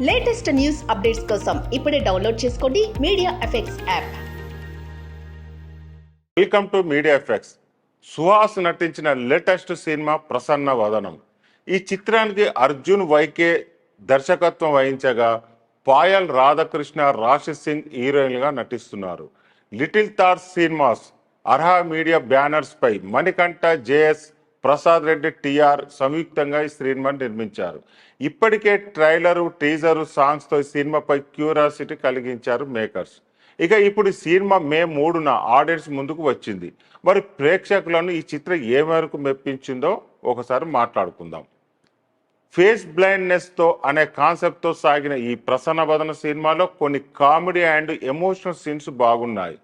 Latest news updates కోసం ఇప్పుడే download చేసుకోండి media effects app. Welcome to media effects. Suhas నటించిన లేటెస్ట్ సినిమా ప్రసన్న వదనం. ఈ చిత్రానికి అర్జున్ వైకే దర్శకత్వం వహించగా పాయల్ రాధాకృష్ణ, రాశి సింగ్ హీరోయిన్గా నటిస్తున్నారు. Little thoughts cinemas Arha media banners పై మణికంఠ, జేఎస్, ప్రసాద్ రెడ్డి, టిఆర్ సంయుక్తంగా ఈ సినిమాని నిర్మించారు. ఇప్పటికే ట్రైలరు, టీజరు, సాంగ్స్తో ఈ సినిమాపై క్యూరియాసిటీ కలిగించారు మేకర్స్. ఇక ఇప్పుడు ఈ సినిమా మే 3న ఆడియన్స్ ముందుకు వచ్చింది. మరి ప్రేక్షకులను ఈ చిత్రం ఏ మేరకు మెప్పించిందో ఒకసారి మాట్లాడుకుందాం. ఫేస్ బ్లైండ్నెస్తో అనే కాన్సెప్ట్తో సాగిన ఈ ప్రసన్న వదన సినిమాలో కొన్ని కామెడీ అండ్ ఎమోషనల్ సీన్స్ బాగున్నాయి.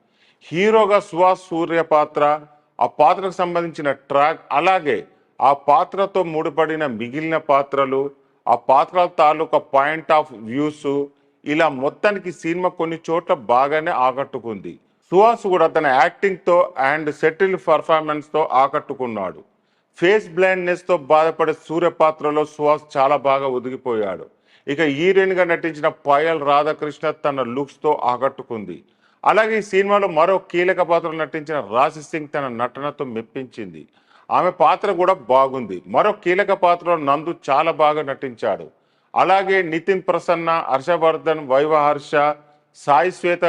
హీరోగా సుహాస్ సూర్య పాత్ర, ఆ పాత్రకు సంబంధించిన ట్రాక్, అలాగే ఆ పాత్రతో ముడిపడిన మిగిలిన పాత్రలు, ఆ పాత్రల తాలూకా పాయింట్ ఆఫ్ వ్యూస్, ఇలా మొత్తానికి సినిమా కొన్ని చోట్ల బాగానే ఆకట్టుకుంది. సుహాస్ కూడా తన యాక్టింగ్తో అండ్ సెటిల్ పర్ఫార్మెన్స్తో ఆకట్టుకున్నాడు. ఫేస్ బ్లైండ్నెస్తో బాధపడే సూర్య పాత్రలో సుహాస్ చాలా బాగా ఒదిగిపోయాడు. ఇక హీరోయిన్గా నటించిన పాయల్ రాధాకృష్ణ తన లుక్స్తో ఆకట్టుకుంది. అలాగే ఈ సినిమాలో మరో కీలక పాత్రలో నటించిన రాశి సింగ్ తన నటనతో మెప్పించింది. ఆమె పాత్ర కూడా బాగుంది. మరో కీలక పాత్రలో నందు చాలా బాగా నటించాడు. అలాగే నితిన్ ప్రసన్న, హర్షవర్ధన్, వైవహర్ష, సాయి శ్వేత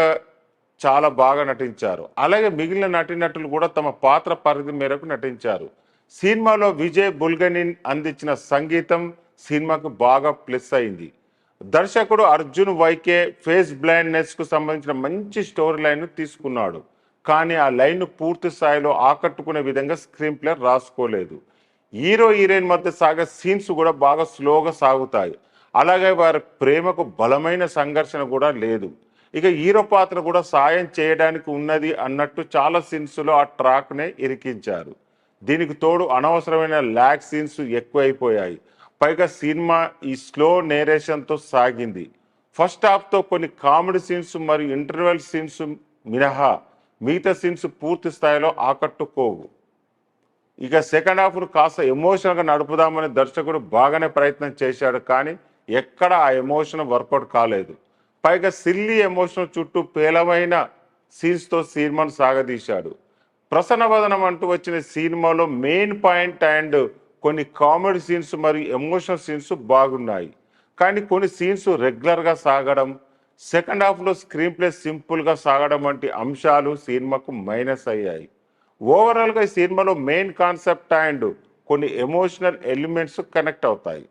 చాలా బాగా నటించారు. అలాగే మిగిలిన నటీనటులు కూడా తమ పాత్ర పరిధి మేరకు నటించారు. సినిమాలో విజయ్ బుల్గనిన్ అందించిన సంగీతం సినిమాకు బాగా ప్లస్ అయింది. దర్శకుడు అర్జున్ వైకే ఫేస్ బ్లైండ్నెస్కు సంబంధించిన మంచి స్టోరీ లైన్ను తీసుకున్నాడు. కానీ ఆ లైన్ను పూర్తి స్థాయిలో ఆకట్టుకునే విధంగా స్క్రీన్ ప్లే రాసుకోలేదు. హీరో హీరోయిన్ మధ్య సాగే సీన్స్ కూడా బాగా స్లోగా సాగుతాయి. అలాగే వారి ప్రేమకు బలమైన సంఘర్షణ కూడా లేదు. ఇక హీరో పాత్ర కూడా సాయం చేయడానికి ఉన్నది అన్నట్టు చాలా సీన్స్లో ఆ ట్రాక్నే ఇరికించారు. దీనికి తోడు అనవసరమైన ల్యాగ్ సీన్స్ ఎక్కువైపోయాయి. పైగా సినిమా ఈ స్లో నేరేషన్తో సాగింది. ఫస్ట్ హాఫ్తో కొన్ని కామెడీ సీన్స్ మరియు ఇంటర్వెల్ సీన్స్ మినహా మిగతా సీన్స్ పూర్తి స్థాయిలో ఆకట్టుకోవు. ఇక సెకండ్ హాఫ్ను కాస్త ఎమోషనల్గా నడుపుదామని దర్శకుడు బాగానే ప్రయత్నం చేశాడు. కానీ ఎక్కడ ఆ ఎమోషన్ వర్కౌట్ కాలేదు. పైగా సిల్లీ ఎమోషన్ చుట్టూ పేలవైన సీన్స్తో సినిమాను సాగదీశాడు. ప్రసన్నవదనం అంటూ వచ్చిన సినిమాలో మెయిన్ పాయింట్ అండ్ కొన్ని కామెడీ సీన్స్ మరియు ఎమోషనల్ సీన్స్ బాగున్నాయి. కానీ కొన్ని సీన్స్ రెగ్యులర్గా సాగడం, సెకండ్ హాఫ్లో స్క్రీన్ ప్లే సింపుల్గా సాగడం వంటి అంశాలు సినిమాకు మైనస్ అయ్యాయి. ఓవరాల్గా ఈ సినిమాలో మెయిన్ కాన్సెప్ట్ అండ్ కొన్ని ఎమోషనల్ ఎలిమెంట్స్ కనెక్ట్ అవుతాయి.